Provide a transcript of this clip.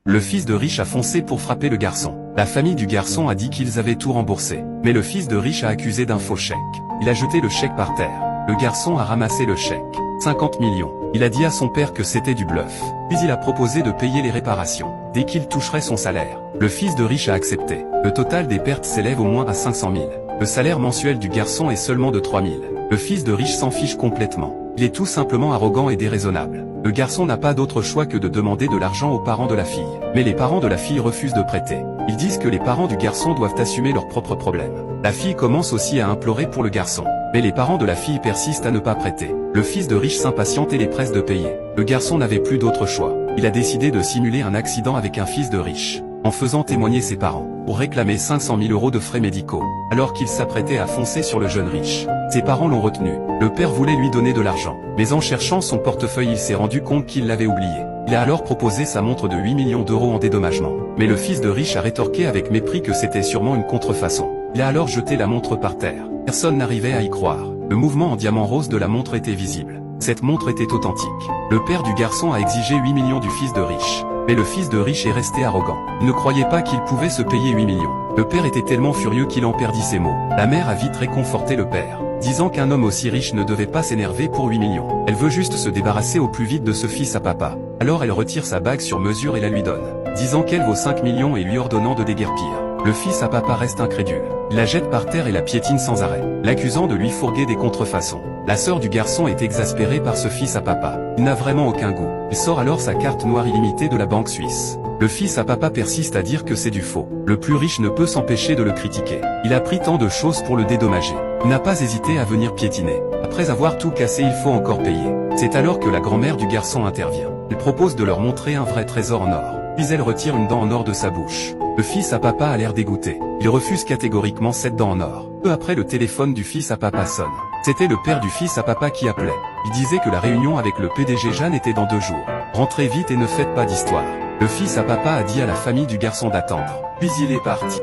Le fils de riche a foncé pour frapper le garçon. La famille du garçon a dit qu'ils avaient tout remboursé. Mais le fils de riche a accusé d'un faux chèque. Il a jeté le chèque par terre. Le garçon a ramassé le chèque. 50 millions. Il a dit à son père que c'était du bluff. Puis il a proposé de payer les réparations, dès qu'il toucherait son salaire. Le fils de riche a accepté. Le total des pertes s'élève au moins à 500 000. Le salaire mensuel du garçon est seulement de 3 000. Le fils de riche s'en fiche complètement. Il est tout simplement arrogant et déraisonnable. Le garçon n'a pas d'autre choix que de demander de l'argent aux parents de la fille. Mais les parents de la fille refusent de prêter. Ils disent que les parents du garçon doivent assumer leurs propres problèmes. La fille commence aussi à implorer pour le garçon. Mais les parents de la fille persistent à ne pas prêter. Le fils de riche s'impatiente et les presse de payer. Le garçon n'avait plus d'autre choix. Il a décidé de simuler un accident avec un fils de riche, en faisant témoigner ses parents, pour réclamer 500 000 € de frais médicaux, alors qu'il s'apprêtait à foncer sur le jeune riche. Ses parents l'ont retenu. Le père voulait lui donner de l'argent, mais en cherchant son portefeuille il s'est rendu compte qu'il l'avait oublié. Il a alors proposé sa montre de 8 millions d'euros en dédommagement. Mais le fils de riche a rétorqué avec mépris que c'était sûrement une contrefaçon. Il a alors jeté la montre par terre. Personne n'arrivait à y croire. Le mouvement en diamant rose de la montre était visible. Cette montre était authentique. Le père du garçon a exigé 8 millions du fils de riche. Mais le fils de riche est resté arrogant. Il ne croyait pas qu'il pouvait se payer 8 millions. Le père était tellement furieux qu'il en perdit ses mots. La mère a vite réconforté le père, disant qu'un homme aussi riche ne devait pas s'énerver pour 8 millions. Elle veut juste se débarrasser au plus vite de ce fils à papa. Alors elle retire sa bague sur mesure et la lui donne, disant qu'elle vaut 5 millions et lui ordonnant de déguerpir. Le fils à papa reste incrédule. Il la jette par terre et la piétine sans arrêt, l'accusant de lui fourguer des contrefaçons. La sœur du garçon est exaspérée par ce fils à papa. Il n'a vraiment aucun goût. Il sort alors sa carte noire illimitée de la banque suisse. Le fils à papa persiste à dire que c'est du faux. Le plus riche ne peut s'empêcher de le critiquer. Il a pris tant de choses pour le dédommager. Il n'a pas hésité à venir piétiner. Après avoir tout cassé, il faut encore payer. C'est alors que la grand-mère du garçon intervient. Elle propose de leur montrer un vrai trésor en or. Puis elle retire une dent en or de sa bouche. Le fils à papa a l'air dégoûté. Il refuse catégoriquement cette dent en or. Peu après, le téléphone du fils à papa sonne. C'était le père du fils à papa qui appelait. Il disait que la réunion avec le PDG Jeanne était dans 2 jours. Rentrez vite et ne faites pas d'histoire. Le fils à papa a dit à la famille du garçon d'attendre. Puis il est parti.